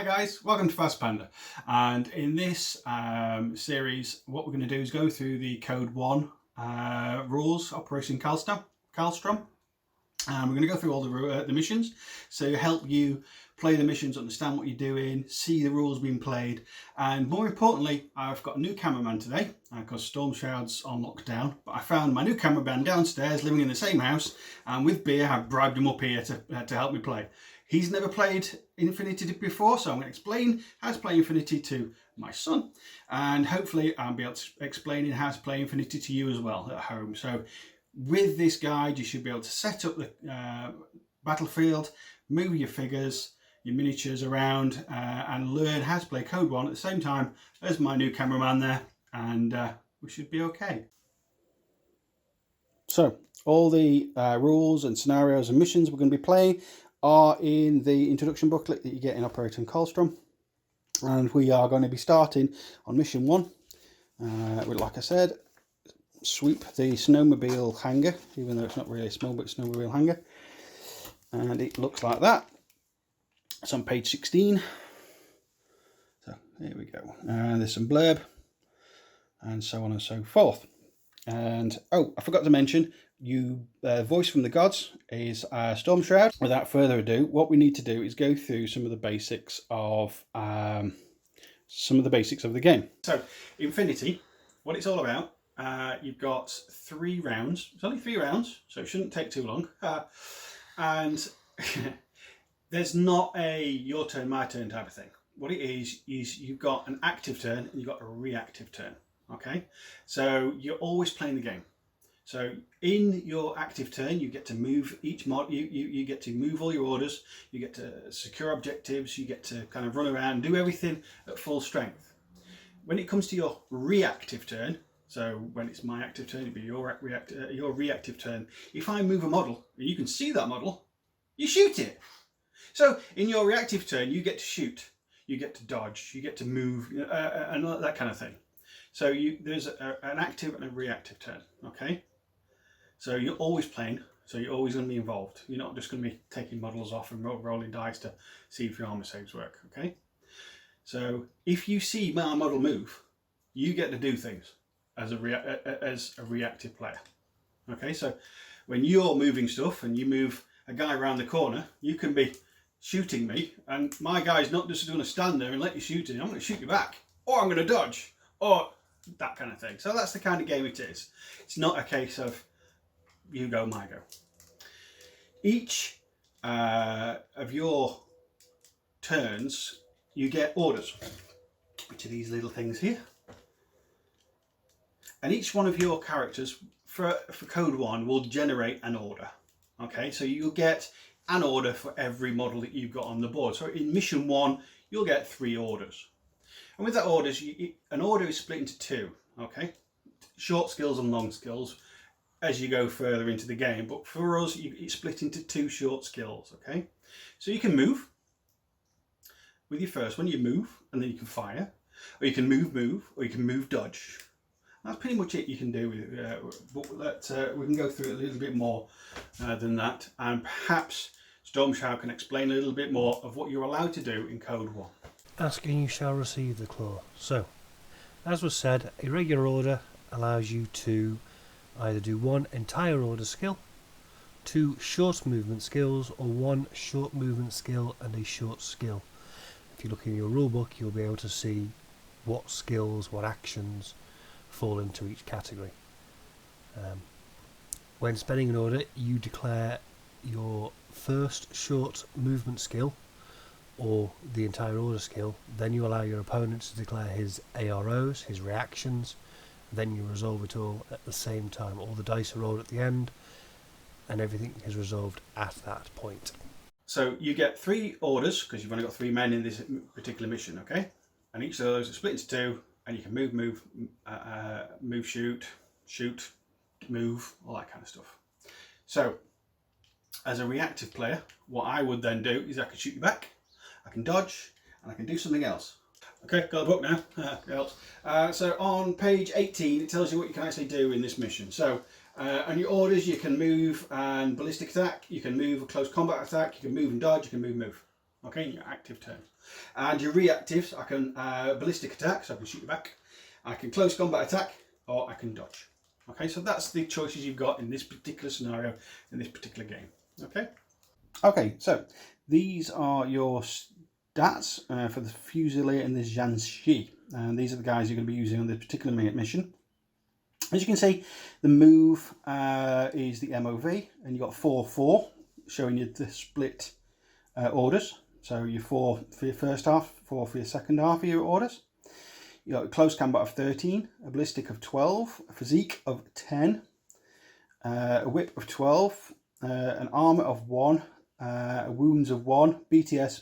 Hi guys, welcome to Fast Panda, and in this series what we're going to do is go through the Code 1 rules, Operation Kaldstrom, and we're going to go through all the missions, so help you play the missions, understand what you're doing, see the rules being played, and more importantly, I've got a new cameraman today because Storm Shroud's on lockdown, but I found my new cameraman downstairs living in the same house, and with beer I've bribed him up here to help me play. He's never played Infinity before, so I'm going to explain how to play Infinity to my son, and hopefully I'll be able to explain how to play Infinity to you as well at home. So with this guide you should be able to set up the battlefield, move your figures, your miniatures around, and learn how to play Code 1 at the same time as my new cameraman there, and we should be okay. So all the rules and scenarios and missions we're going to be playing are in the introduction booklet that you get in Operation Kaldstrom, and we are going to be starting on mission 1 with, like I said, Sweep the Snowmobile hangar, even though it's not really a snowmobile hangar, and it looks like that. It's on page 16, so here we go, and there's some blurb and so on and so forth. And oh, I forgot to mention, voice from the gods is Storm Shroud. Without further ado, what we need to do is go through some of the basics of the game. So Infinity, what it's all about, you've got 3 rounds. It's only 3 rounds, so it shouldn't take too long, and there's not a your turn my turn type of thing. What it is you've got an active turn and you've got a reactive turn. Okay, so you're always playing the game. So in your active turn, you get to move each mod. You get to move all your orders. You get to secure objectives. You get to kind of run around and do everything at full strength. When it comes to your reactive turn, so when it's my active turn, it'd be your reactive turn. If I move a model and you can see that model, you shoot it. So in your reactive turn, you get to shoot, you get to dodge, you get to move, and that kind of thing. So there's an active and a reactive turn, okay? So you're always playing, so you're always going to be involved. You're not just going to be taking models off and rolling dice to see if your armor saves work, okay? So if you see my model move, you get to do things as a reactive player, okay? So when you're moving stuff and you move a guy around the corner, you can be shooting me, and my guy's not just going to stand there and let you shoot him. I'm going to shoot you back, or I'm going to dodge, or that kind of thing. So that's the kind of game it is. It's not a case of you go, my go. Each of your turns, you get orders, which are these little things here. And each one of your characters for Code 1 will generate an order. Okay, so you'll get an order for every model that you've got on the board. So in mission 1, you'll get 3 orders. And with that orders, an order is split into 2, okay? Short skills and long skills as you go further into the game. But for us, it's split into 2 short skills, okay? So you can move. With your first one, you move, and then you can fire. Or you can move, or you can move, dodge. That's pretty much it you can do with it. But we can go through it a little bit more than that. And perhaps Storm Shroud can explain a little bit more of what you're allowed to do in Code 1. Ask and you shall receive the claw. So, as was said, a regular order allows you to either do 1 entire order skill, 2 short movement skills, or 1 short movement skill and a short skill. If you look in your rulebook, you'll be able to see what skills, what actions fall into each category. When spending an order, you declare your first short movement skill or the entire order skill, then you allow your opponent to declare his AROs, his reactions, then you resolve it all at the same time. All the dice are rolled at the end and everything is resolved at that point. So you get 3 orders because you've only got 3 men in this particular mission, okay? And each of those are split into 2, and you can move, shoot, move, all that kind of stuff. So as a reactive player, what I would then do is I could shoot you back, I can dodge, and I can do something else. Okay, got a book now. So on page 18, it tells you what you can actually do in this mission. So on your orders, you can move and ballistic attack, you can move a close combat attack, you can move and dodge, you can move. Okay, in your active turn. And your reactives, I can ballistic attack, so I can shoot you back. I can close combat attack, or I can dodge. Okay, so that's the choices you've got in this particular scenario, in this particular game. Okay. Okay, so these are your stats for the Fusilier and the Jiangxi. And these are the guys you're going to be using on this particular mission. As you can see, the move is the MOV, and you've got 4-4, showing you the split orders. So you're 4 for your first half, 4 for your second half of your orders. You've got a close combat of 13, a ballistic of 12, a physique of 10, a whip of 12, an armour of 1, wounds of 1, BTS,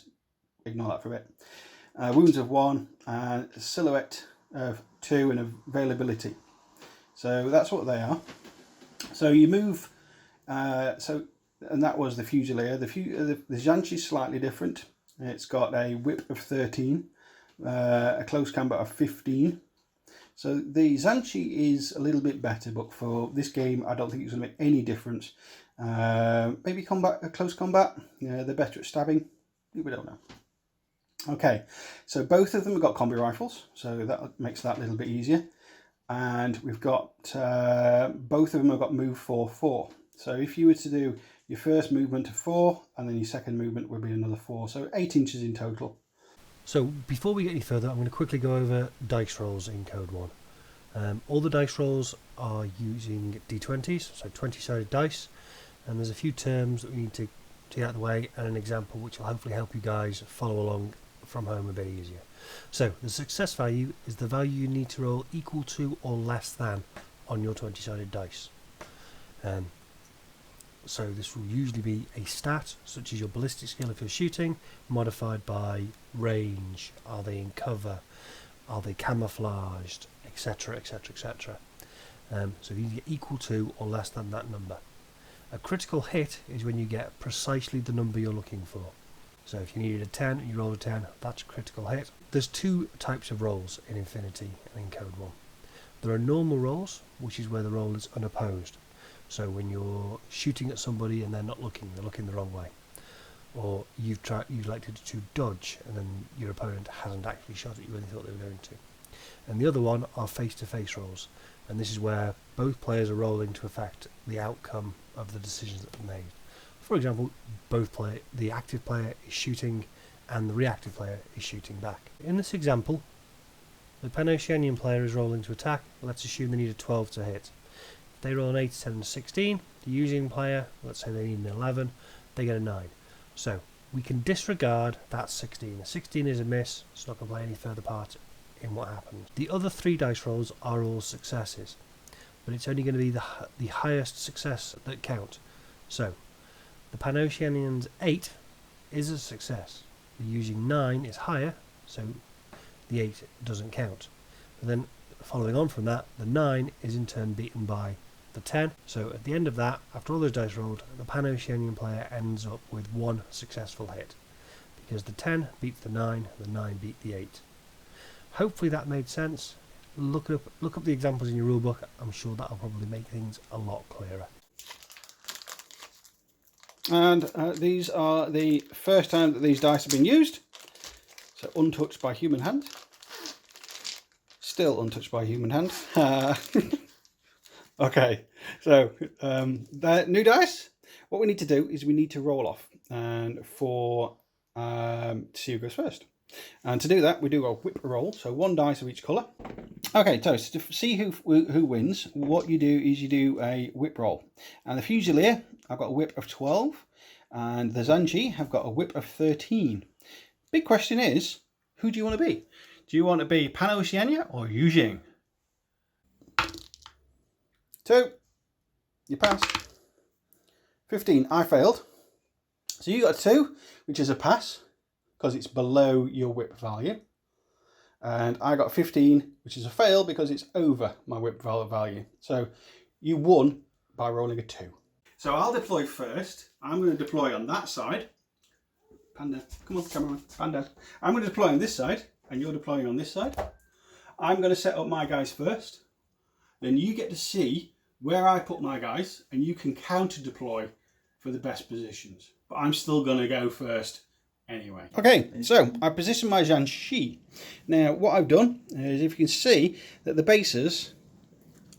ignore that for a bit, wounds of 1, and a silhouette of 2, and availability. So that's what they are. So you move, and that was the Fusilier. The Jiangxi is slightly different. It's got a whip of 13, a close combat of 15. So the Jiangxi is a little bit better, but for this game, I don't think it's going to make any difference. Maybe close combat, they're better at stabbing. We don't know. Okay, so both of them have got combi rifles, so that makes that a little bit easier. And we've got, both of them have got move 4-4. So if you were to do your first movement of 4, and then your second movement would be another 4, so 8 inches in total. So before we get any further, I'm going to quickly go over dice rolls in Code 1. All the dice rolls are using D20s, so 20-sided dice, and there's a few terms that we need to get out of the way, and an example which will hopefully help you guys follow along from home a bit easier. So the success value is the value you need to roll equal to or less than on your 20-sided dice. So this will usually be a stat, such as your ballistic skill if you're shooting, modified by range, are they in cover, are they camouflaged, etc, etc, etc. So you need to get equal to or less than that number. A critical hit is when you get precisely the number you're looking for. So if you needed a 10 and you rolled a 10, that's a critical hit. There's 2 types of rolls in Infinity and in Code 1. There are normal rolls, which is where the roll is unopposed. So when you're shooting at somebody and they're not looking, they're looking the wrong way. Or you've elected to dodge and then your opponent hasn't actually shot at you when they thought they were going to. And the other one are face-to-face rolls. And this is where both players are rolling to affect the outcome of the decisions that are made. For example, the active player is shooting and the reactive player is shooting back. In this example, the Pan-Oceanian player is rolling to attack. Let's assume they need a 12 to hit. If they roll an 8, 10 and 16, the using player, let's say they need an 11, they get a 9. So we can disregard that 16. A 16 is a miss, it's not going to play any further part in what happens. The other 3 dice rolls are all successes, but it's only going to be the highest success that count. So the Pan-Oceanian's 8 is a success. The using 9 is higher, so the 8 doesn't count. And then following on from that, the 9 is in turn beaten by the 10. So at the end of that, after all those dice rolled, the Pan-Oceanian player ends up with 1 successful hit. Because the 10 beats the 9 beat the 8. Hopefully that made sense. Look up the examples in your rulebook. I'm sure that'll probably make things a lot clearer. And these are the first time that these dice have been used. So untouched by human hand. Still untouched by human hand. Okay, so the new dice. What we need to do is we need to roll off, and to see who goes first. And to do that, we do a whip roll. So 1 dice of each colour. Okay, so to see who wins, what you do is you do a whip roll. And the Fusilier, I've got a whip of 12, and the Jiangxi have got a whip of 13. Big question is, who do you want to be? Do you want to be Pan-Oceania or Yujing? 2, you passed. 15, I failed. So you got a 2, which is a pass, because it's below your whip value. And I got 15, which is a fail because it's over my whip value. So you won by rolling a 2. So I'll deploy first. I'm going to deploy on that side. Panda, come on, cameraman. Panda. I'm going to deploy on this side, and you're deploying on this side. I'm going to set up my guys first. Then you get to see where I put my guys, and you can counter deploy for the best positions. But I'm still going to go first anyway. Okay, so I positioned my Jiangxi. Now what I've done is, if you can see, that the bases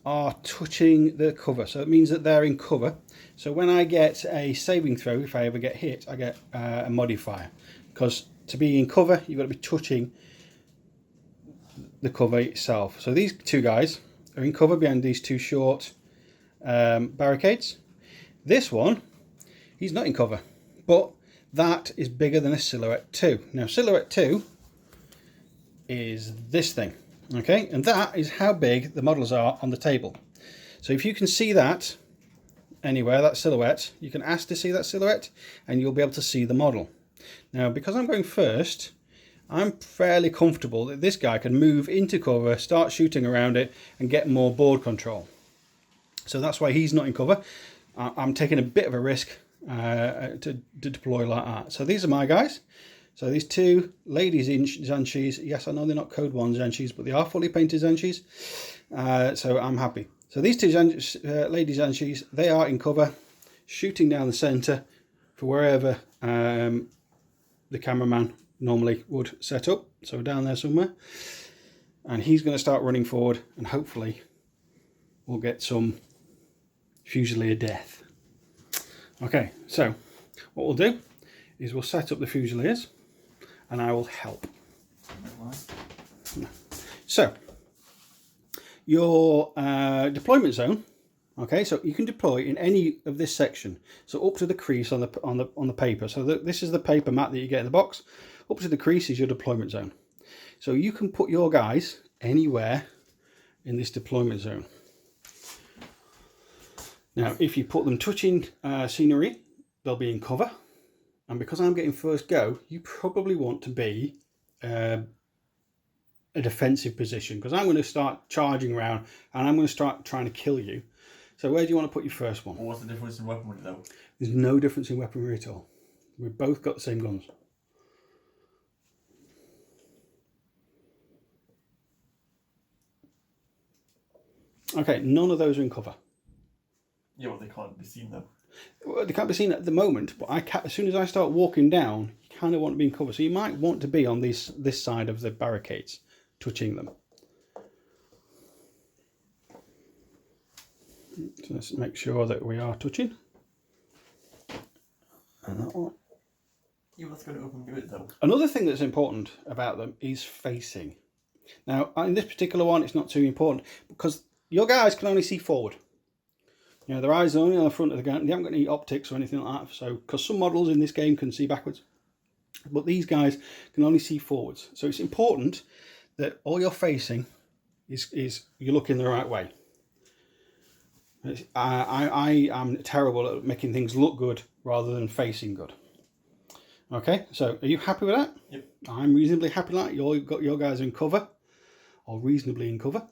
are touching the cover, so it means that they're in cover. So when I get a saving throw, if I ever get hit, I get a modifier, because to be in cover you've got to be touching the cover itself. So these two guys are in cover behind these two short barricades. This one, he's not in cover, but that is bigger than a silhouette 2. Now silhouette 2 is this thing, okay, and that is how big the models are on the table. So if you can see that anywhere, that silhouette, you can ask to see that silhouette and you'll be able to see the model. Now because I'm going first, I'm fairly comfortable that this guy can move into cover, start shooting around it and get more board control. So that's why he's not in cover. I'm taking a bit of a risk to deploy like that. So these are my guys. So these two ladies in Jiangxis, yes, I know they're not code 1 Jiangxis, but they are fully painted Jiangxis. So I'm happy. So these two ladies Jiangxis, they are in cover, shooting down the centre for wherever the cameraman normally would set up. So down there somewhere. And he's going to start running forward and hopefully we'll get some Fusilier death. Okay, so what we'll do is we'll set up the Fusiliers and I will help. So your deployment zone, okay, so you can deploy in any of this section, so up to the crease on the paper. So this is the paper mat that you get in the box. Up to the crease is your deployment zone. So you can put your guys anywhere in this deployment zone. Now if you put them touching scenery, they'll be in cover, and because I'm getting first go, you probably want to be a defensive position, because I'm going to start charging around and I'm going to start trying to kill you. So where do you want to put your first one? Well, what's the difference in weaponry though? There's no difference in weaponry at all. We've both got the same guns. Okay, none of those are in cover. Yeah, well, they can't be seen though. Well, they can't be seen at the moment, but as soon as I start walking down, you kind of want to be in cover. So you might want to be on this side of the barricades, touching them. So let's make sure that we are touching. And that one. Yeah, well, that's going to open good though. Another thing that's important about them is facing. Now, in this particular one, it's not too important because your guys can only see forward. You know, their eyes are only on the front of the gun. They haven't got any optics or anything like that. So, because some models in this game can see backwards, but these guys can only see forwards. So it's important that all you're facing is you're looking the right way. I am terrible at making things look good rather than facing good. Okay, so are you happy with that? Yep. I'm reasonably happy with that. You've got your guys in cover, or reasonably in cover.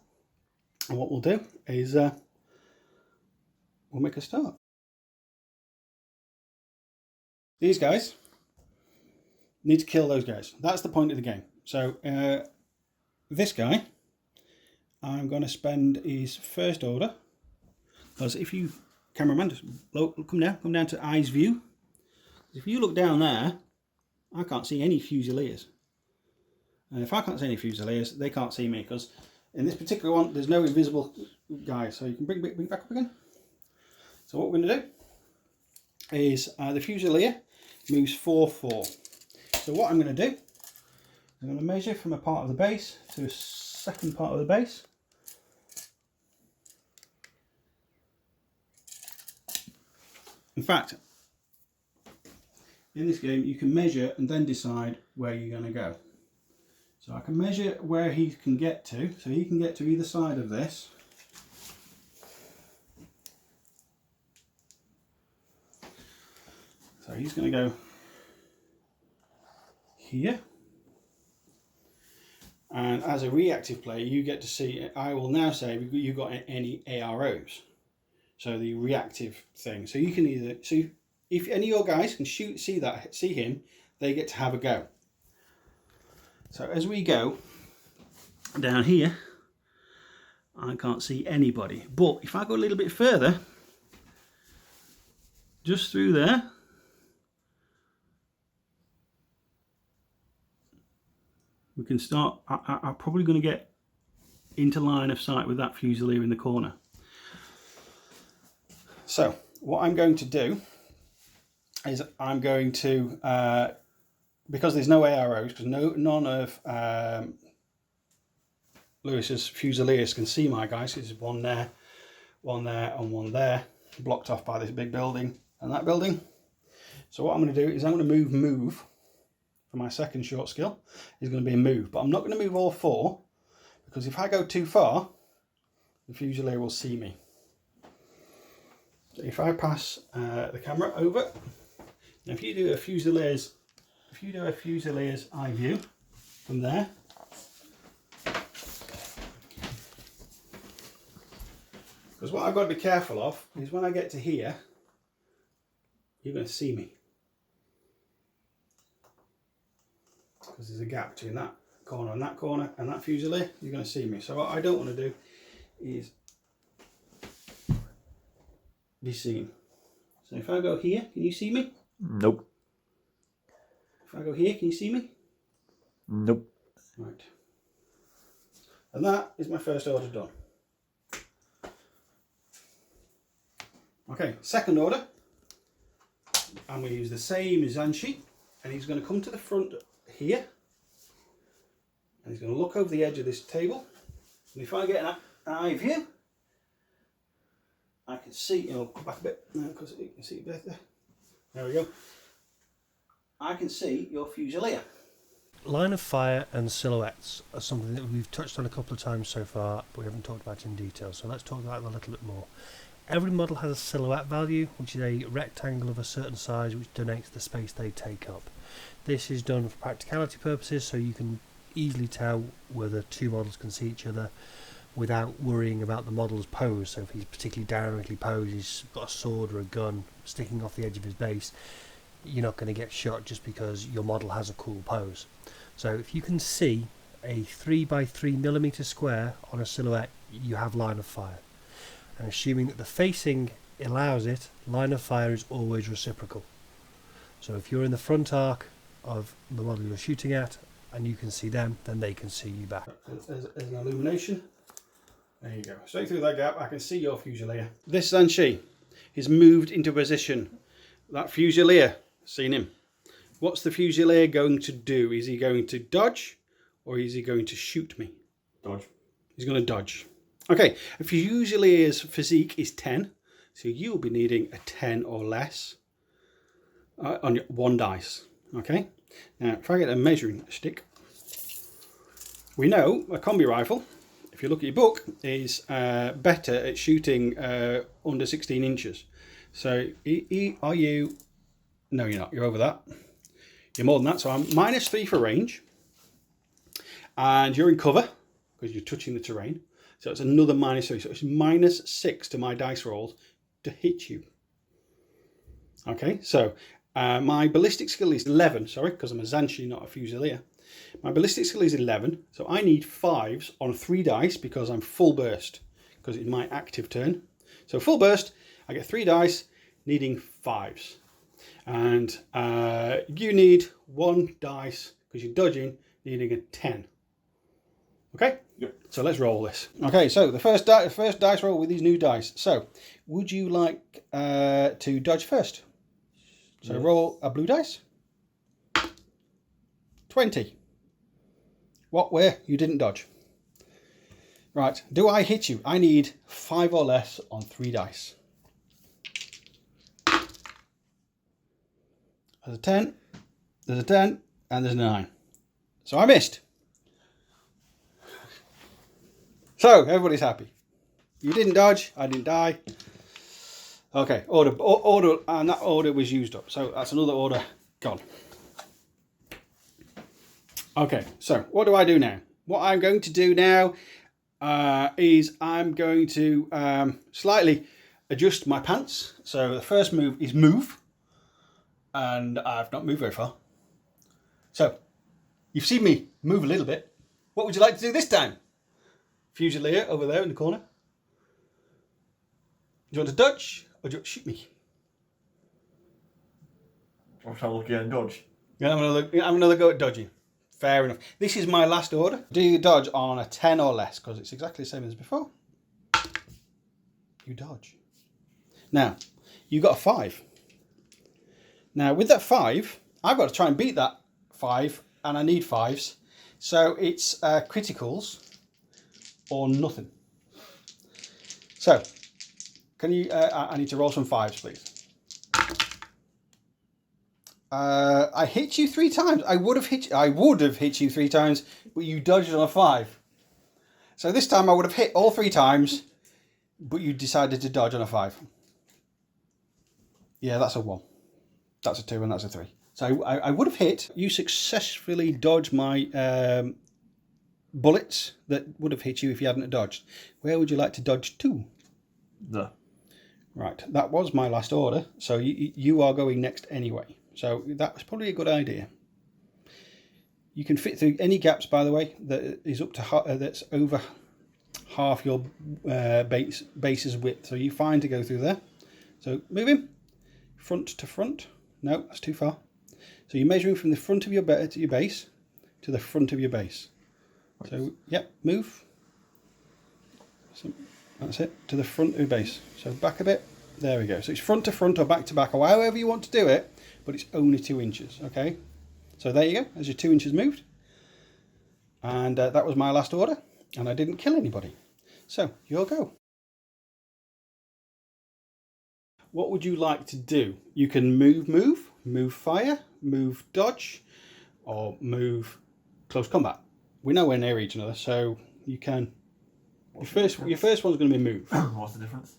And what we'll do is we'll make a start. These guys need to kill those guys. That's the point of the game. So this guy, I'm going to spend his first order, because if you, cameraman, just come down to eyes view. If you look down there, I can't see any Fusiliers. And if I can't see any Fusiliers, they can't see me, because in this particular one, there's no invisible guy. So you can bring back up again. So what we're going to do is the Fusilier moves 4-4. So what I'm going to do, I'm going to measure from a part of the base to a second part of the base. In fact, in this game you can measure and then decide where you're going to go. So I can measure where he can get to, so he can get to either side of this. So he's going to go here. And as a reactive player, you get to see, I will now say, you got any AROs. So the reactive thing. So you can either, so if any of your guys can see him, they get to have a go. So as we go down here, I can't see anybody. But if I go a little bit further, just through there, we can start. I'm probably going to get into line of sight with that Fusilier in the corner. So what I'm going to do is I'm going to, because there's no AROs, because none of Lewis's Fusiliers can see my guys. There's one there, and one there, blocked off by this big building and that building. So what I'm going to do is I'm going to move for my second short skill. Is going to be a move, but I'm not going to move all 4, because if I go too far, the Fusilier will see me. So if I pass the camera over, now if you do a Fusilier's eye view from there, because what I've got to be careful of is when I get to here, you're going to see me. Because there's a gap between that corner and that Fusilier, you're going to see me. So what I don't want to do is be seen. So if I go here, can you see me? Nope. If I go here, can you see me? Nope. Right. And that is my first order done. Okay, second order. I'm going to use the same Zanshi, and he's going to come to the front here, and he's going to look over the edge of this table. And if I get an eye view, I can see, go back a bit, because you can see it better. There we go. I can see your Fusilier. Line of fire and silhouettes are something that we've touched on a couple of times so far, but we haven't talked about in detail, so let's talk about it a little bit more. Every model has a silhouette value, which is a rectangle of a certain size which denotes the space they take up. This is done for practicality purposes, so you can easily tell whether 2 models can see each other without worrying about the model's pose. So if he's particularly dynamically posed, he's got a sword or a gun sticking off the edge of his base, you're not going to get shot just because your model has a cool pose. So if you can see a 3x3mm square on a silhouette, you have line of fire. And assuming that the facing allows it, line of fire is always reciprocal. So if you're in the front arc of the model you're shooting at and you can see them, then they can see you back. As an illumination, there you go. Straight through that gap, I can see your Fusilier. This Zanshi is moved into position. That Fusilier, seen him. What's the Fusilier going to do? Is he going to dodge, or is he going to shoot me? Dodge. He's going to dodge. Okay, a Fusilier's physique is 10, so you'll be needing a 10 or less on your 1 dice. Okay, now if I get a measuring stick, we know a combi rifle, if you look at your book, is better at shooting under 16 inches. So are you? No, you're not. You're over that. You're more than that. So I'm -3 for range, and you're in cover because you're touching the terrain. So it's another -3. So it's -6 to my dice rolls to hit you. Okay, so my ballistic skill is 11. Sorry, because I'm a Zanshi, not a Fusilier. My ballistic skill is 11. So I need 5s on 3 dice because I'm full burst, because it's my active turn. So full burst, I get 3 dice, needing 5s. And you need 1 dice, because you're dodging, needing a 10. Okay? Yep. So let's roll this. Okay, so the first dice roll with these new dice. So, would you like to dodge first? So Yes. roll a blue dice. 20. What? Where? You didn't dodge. Right. Do I hit you? I need 5 or less on 3 dice. There's a 10. There's a 10. And there's a 9. So I missed. So everybody's happy. You didn't dodge. I didn't die. Okay. Order, and that order was used up. So that's another order gone. Okay. So what do I do now? What I'm going to do now is I'm going to slightly adjust my pants. So the first move is move, and I've not moved very far. So you've seen me move a little bit. What would you like to do this time? Fusilier over there in the corner. Do you want to dodge, or do you want to shoot me? I'll try to look at and dodge. Yeah, I'm another go at dodging. Fair enough. This is my last order. Do you dodge on a 10 or less? Because it's exactly the same as before. You dodge. Now, you got a 5. Now, with that 5, I've got to try and beat that 5, and I need 5s. So it's criticals or nothing. So, can you? I need to roll some 5s, please. I hit you 3 times. I would have hit you 3 times, but you dodged on a 5. So this time I would have hit all 3 times, but you decided to dodge on a 5. Yeah, that's a 1. That's a 2, and that's a 3. So I would have hit. You successfully dodged my bullets that would have hit you if you hadn't dodged. Where would you like to dodge to? There. Right, that was my last order. So you are going next anyway. So that was probably a good idea. You can fit through any gaps, by the way, that is up to that's over half your base's width. So you're fine to go through there. So moving front to front. No, that's too far. So you're measuring from the front of your base to the front of your base. So yep, move. So that's it, to the front of your base. So back a bit. There we go. So it's front to front or back to back, or however you want to do it, but it's only 2 inches. Okay. So there you go. As your 2 inches moved, and that was my last order, and I didn't kill anybody. So you'll go. What would you like to do? You can move fire, move dodge, or move close combat. We know we're near each other, so you can. Your first one's going to be move. What's the difference?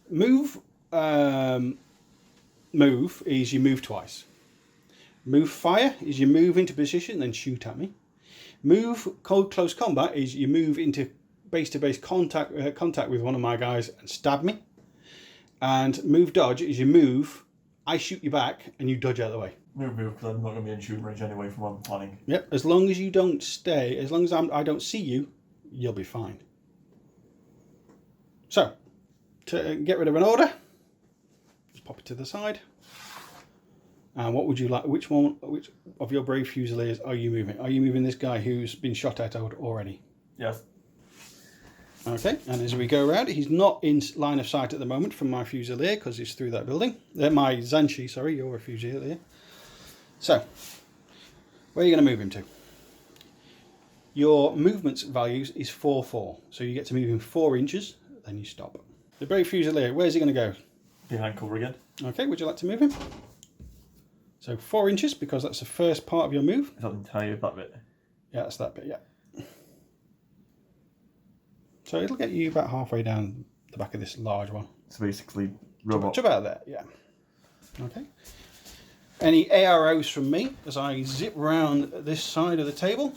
Move is you move twice. Move fire is you move into position then shoot at me. Move close combat is you move into base-to-base contact with one of my guys and stab me. And move dodge is you move, I shoot you back, and you dodge out of the way. Move, because I'm not going to be in shooting range anyway from what I'm planning. Yep, as long as you don't stay, as long as I don't see you, you'll be fine. So, to get rid of an order, just pop it to the side. And what would you like? Which of your brave fusiliers are you moving? Are you moving this guy who's been shot at already? Yes. Okay, and as we go around, he's not in line of sight at the moment from my fusilier because he's through that building. My Zanshi, sorry, you're a fusilier. So, where are you going to move him to? Your movement values is 4-4, so you get to move him 4 inches, then you stop. The brave fusilier, where's he going to go? Behind cover again. Okay, would you like to move him? So 4 inches, because that's the first part of your move. Is that the entire that bit? Yeah, that's that bit, yeah. So it'll get you about halfway down the back of this large one. So basically, robot. To about there, yeah. Okay. Any AROs from me as I zip round this side of the table?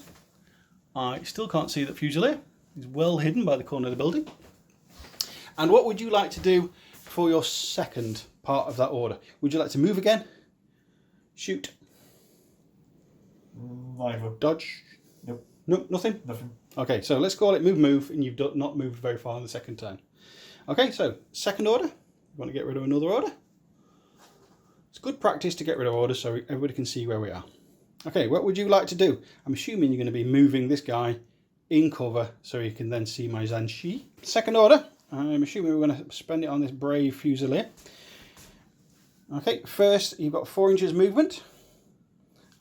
I still can't see that Fusilier. He's well hidden by the corner of the building. And what would you like to do for your second part of that order? Would you like to move again? Shoot? Neither. Dodge? Nope. No, nothing? Nothing. Okay, so let's call it move, and you've not moved very far in the second turn. Okay, so second order. You want to get rid of another order? It's good practice to get rid of orders so everybody can see where we are. Okay, what would you like to do? I'm assuming you're going to be moving this guy in cover so you can then see my Zanshi. Second order, I'm assuming we're going to spend it on this brave Fusilier. Okay, first you've got 4 inches movement.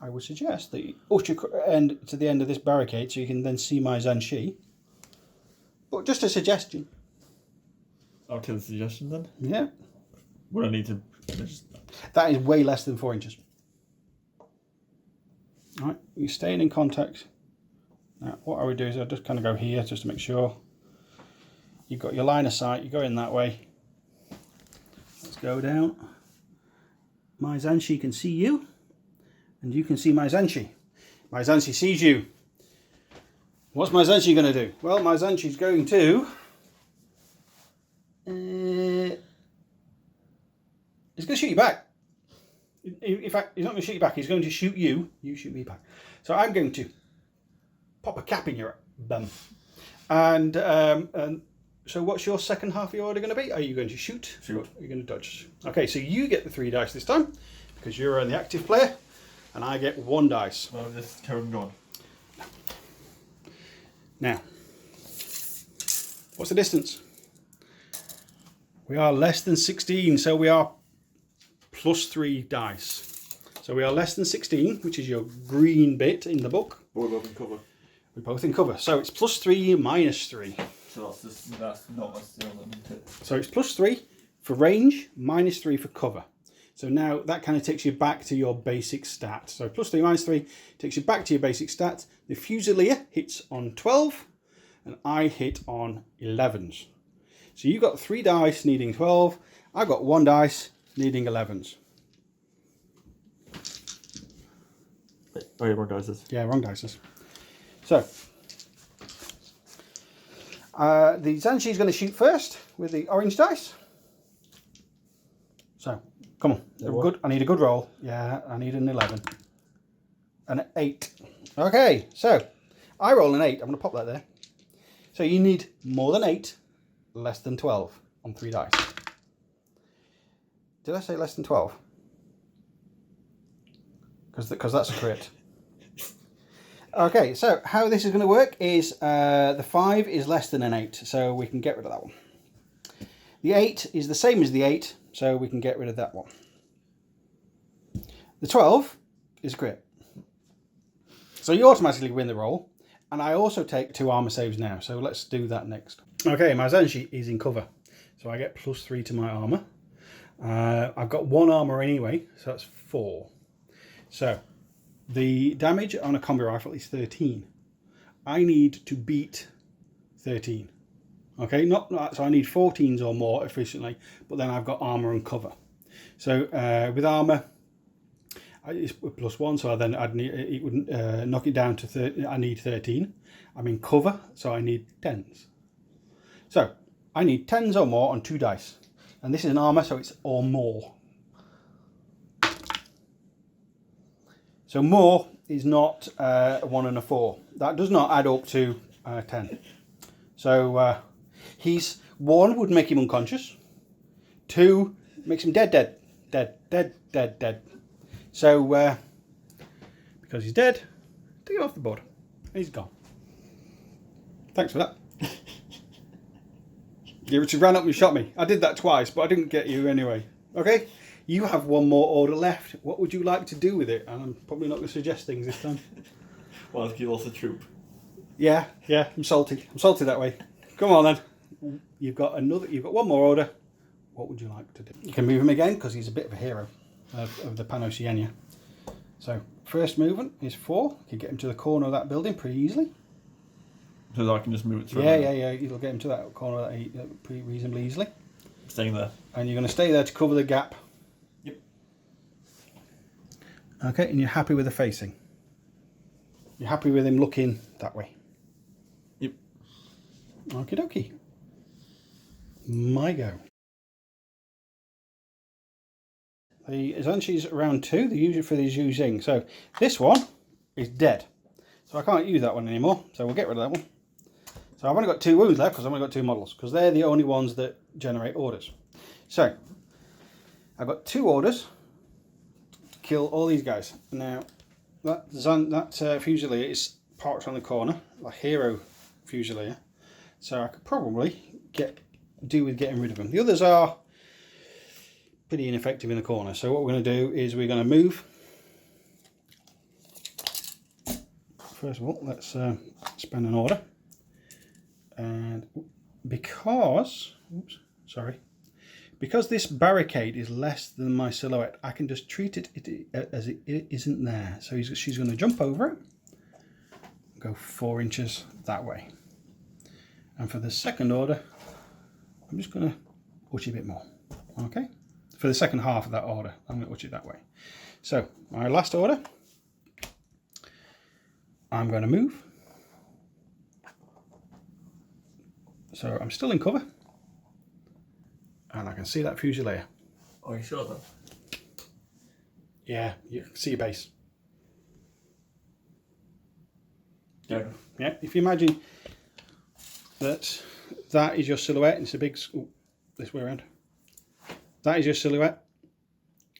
I would suggest that you usher end to the end of this barricade so you can then see my Zanshi. But just a suggestion. Okay, the suggestion then? Yeah. What I need to... That is way less than 4 inches. Alright, you're staying in contact. Now, what I would do is I'll just kind of go here just to make sure you've got your line of sight. You're going that way. Let's go down. My Zanshi can see you. And you can see my Zanshi. My Zanshi sees you. What's my Zanshi going to do? Well, my Zanshi's going to... he's going to shoot you back. In fact, he's not going to shoot you back. He's going to shoot you. You shoot me back. So I'm going to pop a cap in your bum. And so what's your second half of your order going to be? Are you going to shoot? Shoot. Or are you going to dodge? Okay, so you get the 3 dice this time because you're the active player. And I get 1 dice. Well, just carry on going. Now, what's the distance? We are less than 16, so we are plus 3 dice. So we are less than 16, which is your green bit in the book. We're both in cover. We're both in cover. So it's plus 3 minus 3. So that's not a skill, isn't it? So it's plus 3 for range, minus 3 for cover. So now that kind of takes you back to your basic stat. So plus 3 minus 3 takes you back to your basic stat. The Fusilier hits on 12 and I hit on 11s. So you got 3 dice needing 12. I got 1 dice needing 11s. Oh yeah, wrong dices. Yeah, wrong dices. So the Zanshi's going to shoot first with the orange dice. So come on, good. I need a good roll. Yeah, I need an 11. An 8. Okay, so I roll an 8. I'm going to pop that there. So you need more than 8, less than 12 on 3 dice. Did I say less than 12? Because that's a crit. Okay, so how this is going to work is the 5 is less than an 8, so we can get rid of that one. The 8 is the same as the 8, so we can get rid of that one. The 12 is a crit. So you automatically win the roll, and I also take 2 armor saves now, so let's do that next. Okay, my Zanshi is in cover, so I get plus 3 to my armor. I've got 1 armor anyway, so that's 4. So the damage on a combi rifle is 13. I need to beat 13. Okay, so I need 14s or more efficiently, but then I've got armor and cover. So with armor, it's plus 1, so it would knock it down to 30. I need 13. I'm in cover, so I need 10s. So I need 10s or more on 2 dice, and this is an armor, so it's or more. So more is not a 1 and a 4. That does not add up to 10. So he's 1 would make him unconscious. 2 makes him dead. So because he's dead, take him off the board. He's gone. Thanks for that. You ran up and shot me. I did that twice, but I didn't get you anyway. Okay? You have 1 more order left. What would you like to do with it? And I'm probably not going to suggest things this time. Well, you lost a troop. Yeah, I'm salty. I'm salty that way. Come on then. You've got 1 more order. What would you like to do? You can move him again because he's a bit of a hero of the Pan-Oceania. So first movement is 4. You can get him to the corner of that building pretty easily. So I can just move it through. Yeah. You'll get him to that corner pretty reasonably easily. Staying there. And you're going to stay there to cover the gap. Yep. Okay, and you're happy with the facing. You're happy with him looking that way. Yep. Okie dokie. My go. The Zanshi's round 2, the usual for these using. So this one is dead. So I can't use that one anymore. So we'll get rid of that one. So I've only got 2 wounds left because I've only got 2 models, because they're the only ones that generate orders. So I've got 2 orders to kill all these guys. Now that Fusilier is parked on the corner, a hero Fusilier. So I could probably do with getting rid of them. The others are pretty ineffective in the corner. So what we're going to do is we're going to move. First of all, let's spend an order. And because this barricade is less than my silhouette, I can just treat it as it isn't there. So she's going to jump over it, go 4 inches that way. And for the second order, I'm just going to push it a bit more. Okay? For the second half of that order, I'm going to push it that way. So my last order, I'm going to move. So I'm still in cover, and I can see that Fusilier. Are you sure though? Yeah, you can see your base. Yeah. Yeah, if you imagine that is your silhouette, and it's a big, this way around. That is your silhouette,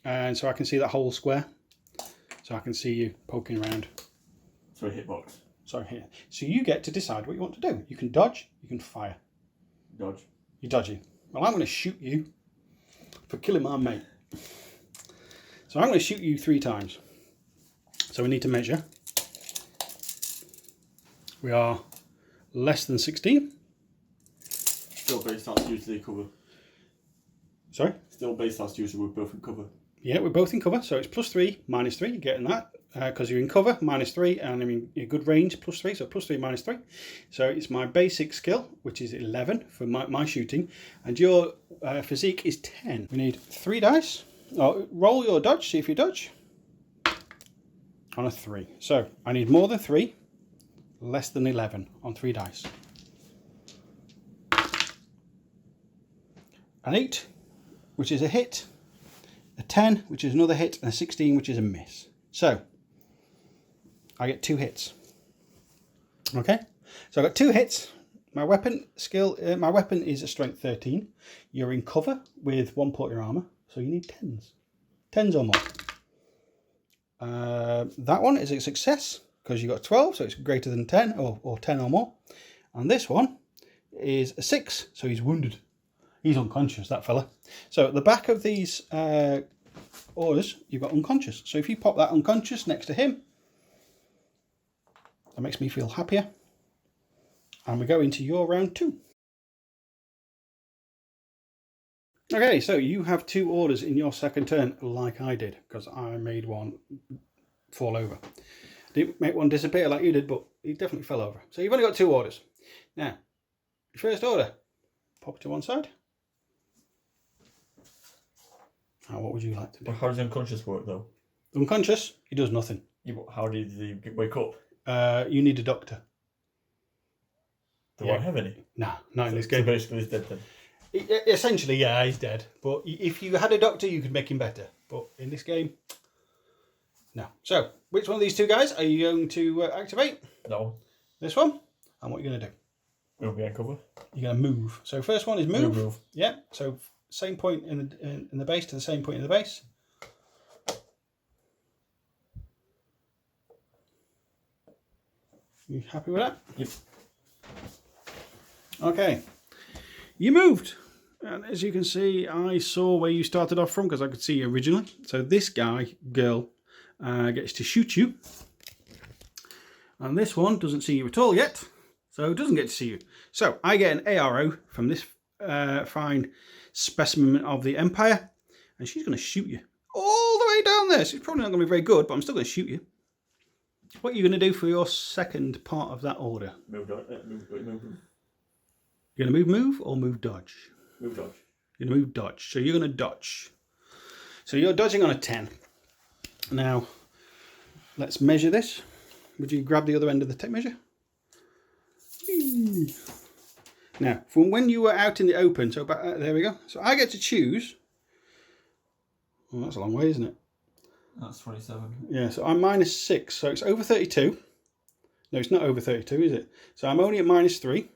and so I can see that whole square. So I can see you poking around. So a hitbox. Sorry, here. So you get to decide what you want to do. You can dodge, you can fire. Dodge. You're dodging. Well, I'm going to shoot you for killing my mate. So I'm going to shoot you 3 times. So we need to measure. We are less than 16. Still base, that's usually cover. Sorry? Still base, that's usually we're both in cover. Yeah, we're both in cover. So it's +3, -3. You're getting that because you're in cover, -3, and I mean, you're good range, +3. So +3, -3. So it's my basic skill, which is 11 for my shooting. And your physique is 10. We need 3 dice. Oh, roll your dodge, see if you dodge. On a 3. So I need more than 3, less than 11 on 3 dice. An 8, which is a hit. A 10, which is another hit, and a 16, which is a miss. So I get 2 hits. Okay, so I got 2 hits. My weapon skill, my weapon is a strength 13. You're in cover with 1 part of your armor, so you need 10s. 10s or more. That one is a success because you got 12, so it's greater than 10 or 10 or more. And this one is a 6, so he's wounded. He's unconscious, that fella. So at the back of these orders, you've got unconscious. So if you pop that unconscious next to him, that makes me feel happier. And we go into your round 2. Okay, so you have 2 orders in your second turn, like I did, because I made one fall over. Didn't make one disappear like you did, but he definitely fell over. So you've only got 2 orders. Now, your first order, pop it to one side. Now, what would you like to do? But how does unconscious work though? Unconscious, he does nothing. Yeah, but how did he wake up? You need a doctor. Do I have any? No, not in this So game. basically he's dead then. Essentially, yeah, he's dead. But if you had a doctor, you could make him better. But in this game, no. So, which one of these 2 guys are you going to activate? No. This one? And what are you going to do? We'll be in cover. You're going to move. So first one is move. We'll move. Yeah. So same point in the base to the same point in the base. You happy with that? Yep. Okay. You moved. And as you can see, I saw where you started off from because I could see you originally. So this girl, gets to shoot you. And this one doesn't see you at all yet. So doesn't get to see you. So I get an ARO from this fine specimen of the Empire. And she's going to shoot you all the way down there. She's probably not going to be very good, but I'm still going to shoot you. What are you going to do for your second part of that order? Move. You're going to move or move dodge? Move dodge. You're going to move dodge. So you're going to dodge. So you're dodging on a 10. Now, let's measure this. Would you grab the other end of the tape measure? Now, from when you were out in the open, so about, there we go. So I get to choose. Oh, that's a long way, isn't it? That's 27. Yeah, so I'm -6, so it's over 32. No, it's not over 32, is it? So I'm only at -3,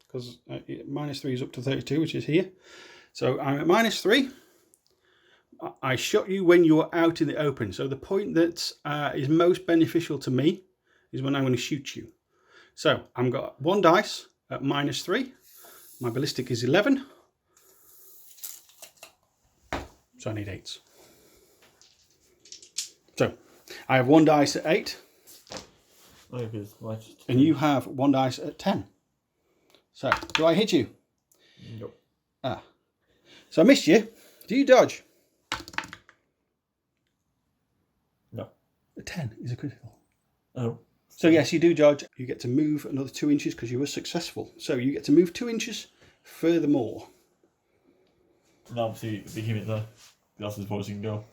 because -3 is up to 32, which is here. So I'm at -3. I shot you when you were out in the open. So the point that is most beneficial to me is when I'm going to shoot you. So I've got 1 dice at -3. My ballistic is 11. So I need 8s. So I have 1 dice at 8. Oh, because And you have 1 dice at 10. So do I hit you? Nope. Ah. So I missed you. Do you dodge? No. A 10 is a critical. Oh. So yes, you do dodge. You get to move another 2 inches because you were successful. So you get to move 2 inches furthermore. No, obviously, if you keep it there, that's as far as you can go.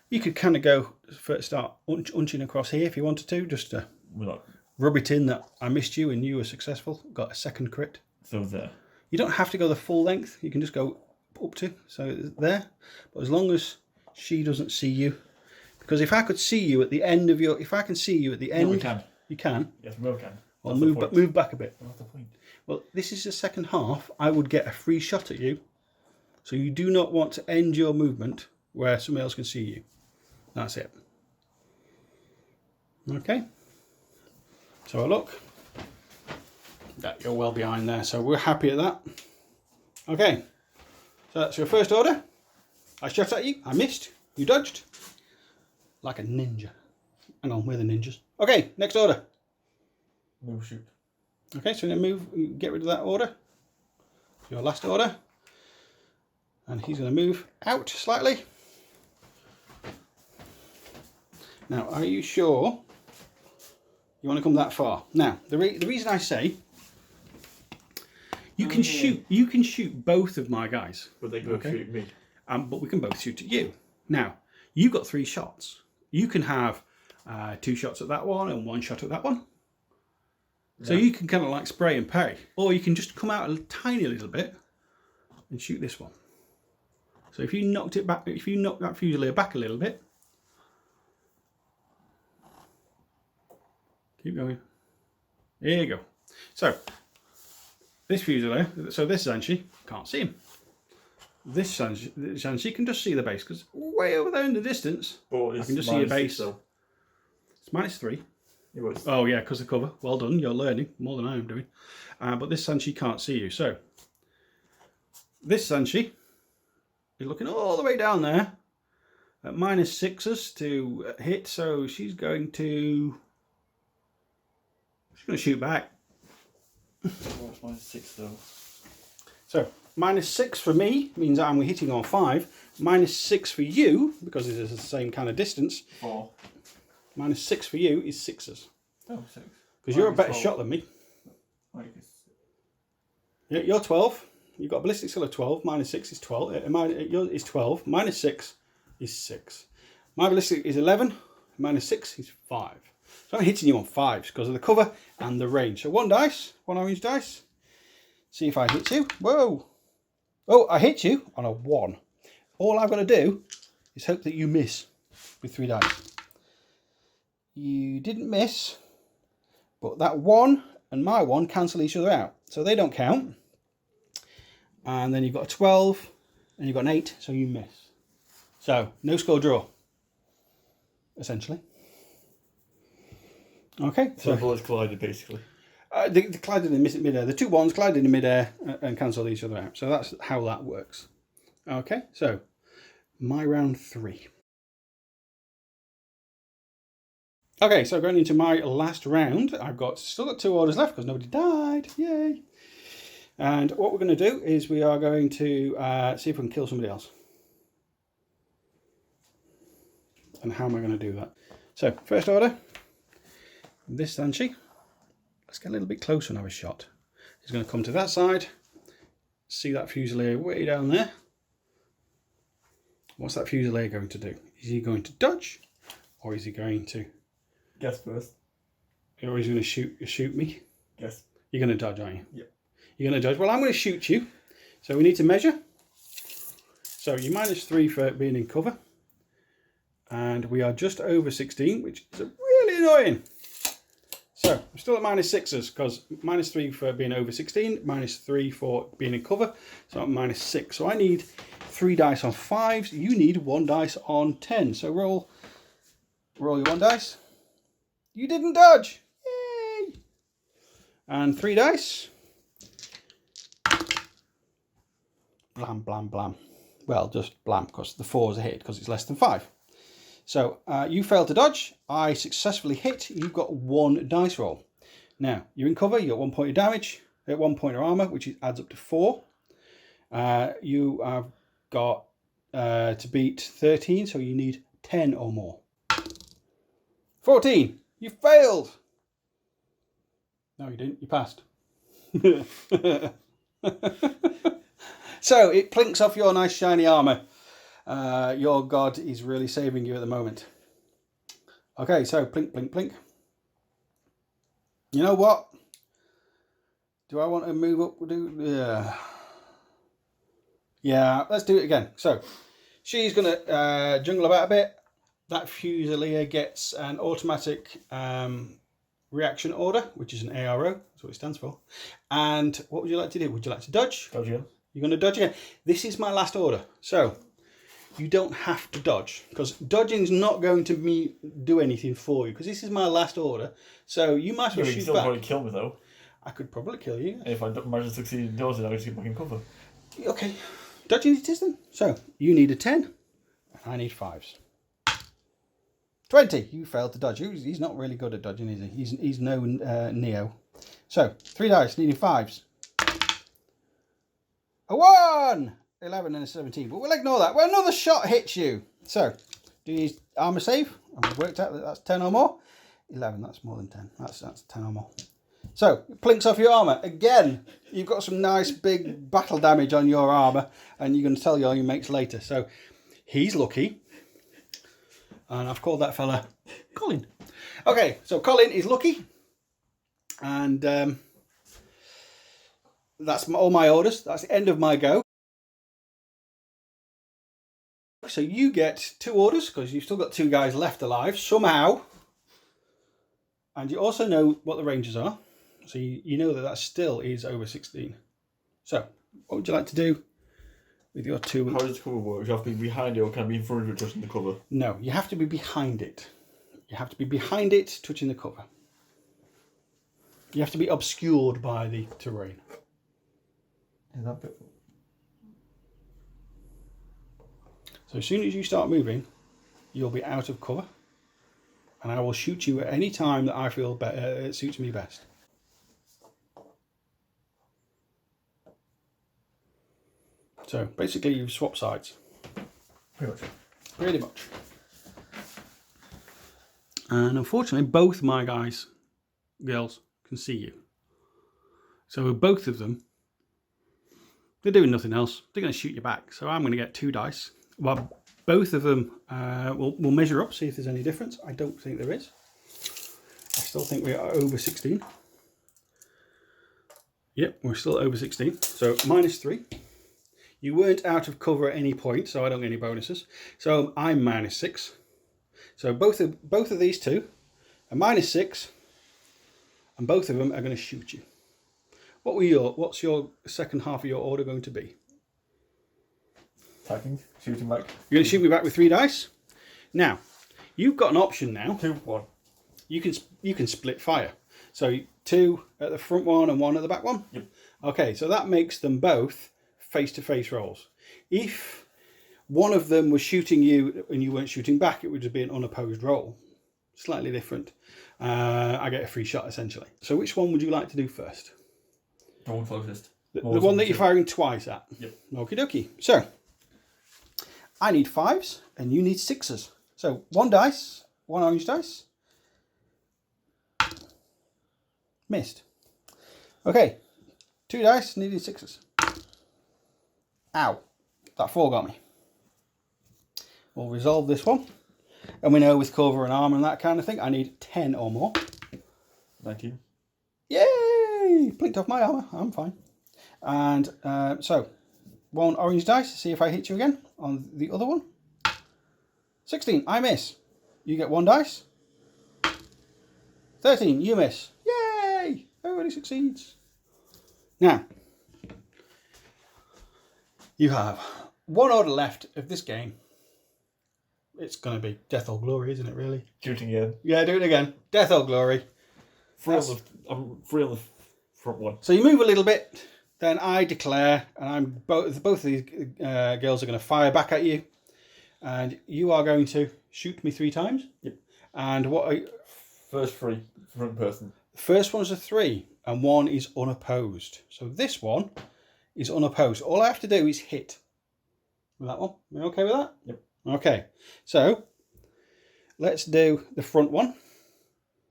You could kind of go start unching across here if you wanted to, just to We're not. rub it in that I missed you and you were successful. Got a second crit. So there. You don't have to go the full length. You can just go up to, so there. But as long as she doesn't see you, because if I could see you at the end of your, if I can see you at the end, No, we can. You can. Yes, we can. Or move back a bit. What's the point? Well, this is the second half. I would get a free shot at you. So you do not want to end your movement where somebody else can see you. That's it. Okay. So I look. That you're well behind there, so we're happy at that. Okay, so that's your first order. I shot at you, I missed, you dodged. Like a ninja. Hang on, we're the ninjas. Okay, next order. Move, shoot. Okay, so now move, get rid of that order. Your last order. And he's going to move out slightly. Now, are you sure you want to come that far? Now, the reason I say you can shoot both of my guys. But they both shoot me. But we can both shoot at you. Now, you've got 3 shots. You can have 2 shots at that one and 1 shot at that one. So you can kind of like spray and parry. Or you can just come out a tiny little bit and shoot this one. So if you knocked it back, if you knock that Fusilier back a little bit, keep going. There you go. So this Fusilier, so this Zanshi can't see him. This Zanshi can just see the base because way over there in the distance, I can just see your base. It's -3. Oh yeah, because of cover. Well done, you're learning more than I am doing. But this Zanshi can't see you. So this Zanshi is looking all the way down there at -6s to hit. So she's going to shoot back. What's -6 though? So -6 for me means I'm hitting on 5. -6 for you, because it is the same kind of distance. 4. -6 for you is 6s. Oh, 6. Because you're a better shot than me. Yeah, you're 12. You've got a ballistic skill of 12. -6 is 12. Yours is 12. -6 is 6. My ballistic is 11. -6 is 5. So I'm hitting you on 5s because of the cover and the range. So 1 dice, 1 orange dice. See if I hit you. Whoa. Oh, I hit you on a 1. All I've got to do is hope that you miss with 3 dice. You didn't miss, but that 1 and my 1 cancel each other out. So they don't count. And then you've got a 12 and you've got an 8, so you miss. So no score draw, essentially. Okay. So the bullets collided basically. They collided in midair. The 2 1s collided in midair and cancelled each other out. So that's how that works. Okay, so my round 3. Okay, so going into my last round, I've still got 2 orders left because nobody died. Yay! And what we're going to do is we are going to see if we can kill somebody else. And how am I going to do that? So, first order, this Zanshi. Let's get a little bit closer and have a shot. He's going to come to that side. See that Fusilier way down there. What's that Fusilier going to do? Is he going to dodge? Or is he going to... Guess first. Or is he going to shoot me? Guess. You're going to dodge, aren't you? Yeah. You're going to dodge. Well, I'm going to shoot you. So we need to measure. So you're -3 for being in cover. And we are just over 16, which is really annoying. So I'm still at -6s because -3 for being over 16, -3 for being in cover. So I'm -6. So I need 3 dice on 5s. You need 1 dice on 10. So roll your 1 dice. You didn't dodge. Yay! And 3 dice. Blam, blam, blam. Well, just blam because the 4's a hit because it's less than 5. So you failed to dodge. I successfully hit. You've got 1 dice roll. Now, you're in cover. You got 1 point of damage. 1 point of armor, which adds up to 4. You have got to beat 13, so you need 10 or more. 14. You failed. No, you didn't. You passed. So it plinks off your nice shiny armor. Your god is really saving you at the moment. Okay, so plink, plink, plink. You know what? Do I want to move up? Yeah, let's do it again. So she's going to jungle about a bit. That Fusilier gets an automatic reaction order, which is an ARO. That's what it stands for. And what would you like to do? Would you like to dodge? Dodge again. You're going to dodge again. This is my last order. So you don't have to dodge because dodging's not going to do anything for you because this is my last order. So you might as well shoot still back. probably kill me though. I could probably kill you. If I don't manage to succeed in dodging, I'll just get back in cover. Okay. Dodging it is then. So, you need a 10, and I need 5s. 20. You failed to dodge. He's not really good at dodging, is he? He's no Neo. So, 3 dice, needing 5s. A 1! 11 and a 17. But we'll ignore that. Well, another shot hits you. So, do you armor save? I've worked out that that's 10 or more. 11, that's more than 10. That's 10 or more. So, it plinks off your armour. Again, you've got some nice big battle damage on your armour, and you're going to tell all your mates later. So, he's lucky. And I've called that fella Colin. Okay, so Colin is lucky. And that's all my orders. That's the end of my go. So you get 2 orders, because you've still got 2 guys left alive, somehow. And you also know what the ranges are. So you know that still is over 16. So, what would you like to do with your 2? How does cover work? Do you have to be behind it, or can I be in front of it touching the cover? No, you have to be behind it. You have to be behind it, touching the cover. You have to be obscured by the terrain. Is that bit? So as soon as you start moving, you'll be out of cover. And I will shoot you at any time that I feel it suits me best. So basically you've swapped sides. Pretty much. Pretty much. And unfortunately both my girls can see you. So both of them, they're doing nothing else. They're going to shoot you back. So I'm going to get 2 dice. Well, both of them will measure up, see if there's any difference. I don't think there is. I still think we are over 16. Yep, we're still over 16. So -3. You weren't out of cover at any point, so I don't get any bonuses. So I'm -6. So both of these two are -6, and both of them are going to shoot you. What's your second half of your order going to be? Attacking, shooting back. You're going to shoot me back with 3 dice. Now, you've got an option now. 2, 1. You can split fire. So 2 at the front one and 1 at the back one. Yep. Okay, so that makes them both face-to-face rolls. If one of them was shooting you and you weren't shooting back, it would just be an unopposed roll. Slightly different. I get a free shot essentially. So which one would you like to do first? The one closest. The one that you're firing twice at? Yep. Okie dokie. So, I need 5s and you need 6s. So, 1 dice, 1 orange dice. Missed. Okay, 2 dice, needed 6s. Ow, that 4 got me. We'll resolve this one. And we know with cover and arm and that kind of thing, I need 10 or more. 19. Yay! Blinked off my armour, I'm fine. And so, 1 orange dice, see if I hit you again on the other one. 16, I miss. You get 1 dice. 13, you miss. Yay! Everybody succeeds. Now, you have 1 order left of this game. It's going to be death or glory, isn't it, really? Shooting again. Yeah, do it again. Death or glory. I'm 3 on the front one. So you move a little bit, then I declare, and both of these girls are going to fire back at you, and you are going to shoot me 3 times. Yep. And First 3, front person. the first one's a 3, and 1 is unopposed. So this one is unopposed. All I have to do is hit with that one. Are you okay with that? Yep. Okay. So let's do the front one.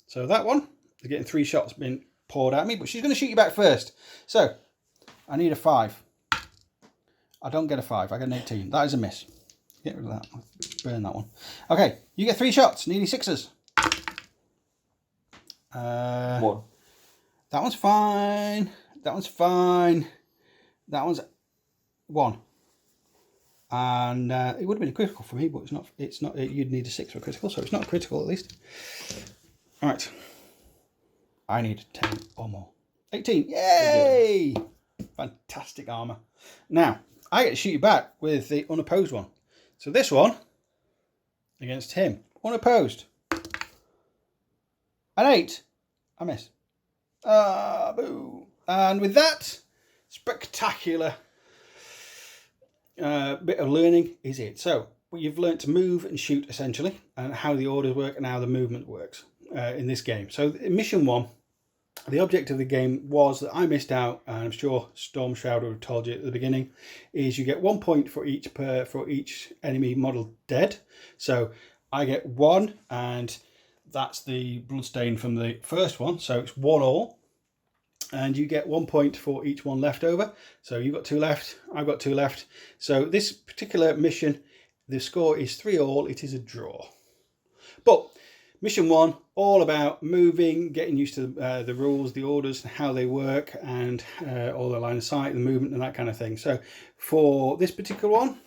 So that one is getting 3 shots being poured at me, but she's going to shoot you back first. So I need a 5. I don't get a 5. I get an 18. That is a miss. Get rid of that. Burn that one. Okay, you get 3 shots. Needing 6s. 1. That one's fine. That one's fine. That one's 1. And it would have been a critical for me, but it's not. It's not. You'd need a 6 for a critical, so it's not a critical at least. All right. I need 10 or more. 18. Yay! Fantastic armor. Now I get to shoot you back with the unopposed one. So this one against him, unopposed. An 8. I miss. Boo. And with that spectacular bit of learning is it. So you've learnt to move and shoot essentially, and how the orders work and how the movement works in this game. So in mission 1, the object of the game was that I missed out, and I'm sure Storm Shroud would have told you at the beginning, is you get 1 point for each enemy model dead. So I get 1, and that's the bloodstain from the first one, so it's 1 all. And you get 1 point for each one left over. So you've got 2 left, I've got 2 left. So this particular mission, the score is 3 all, it is a draw. But mission 1, all about moving, getting used to the rules, the orders, how they work, and all the line of sight, the movement and that kind of thing. So for this particular one,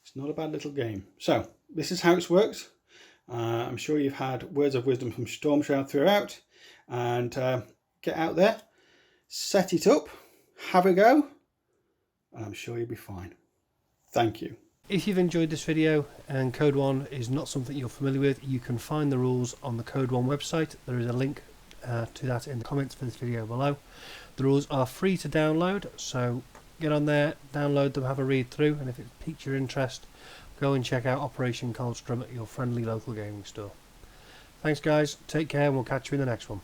it's not a bad little game. So this is how it works. I'm sure you've had words of wisdom from Storm Shroud throughout. And get out there, set it up, have a go, and I'm sure you'll be fine. Thank you. If you've enjoyed this video and Code 1 is not something you're familiar with, you can find the rules on the Code 1 website. There is a link to that in the comments for this video below. The rules are free to download, so get on there, download them, have a read through, and if it piques your interest, go and check out Operation Kaldstrom at your friendly local gaming store. Thanks guys, take care, and we'll catch you in the next one.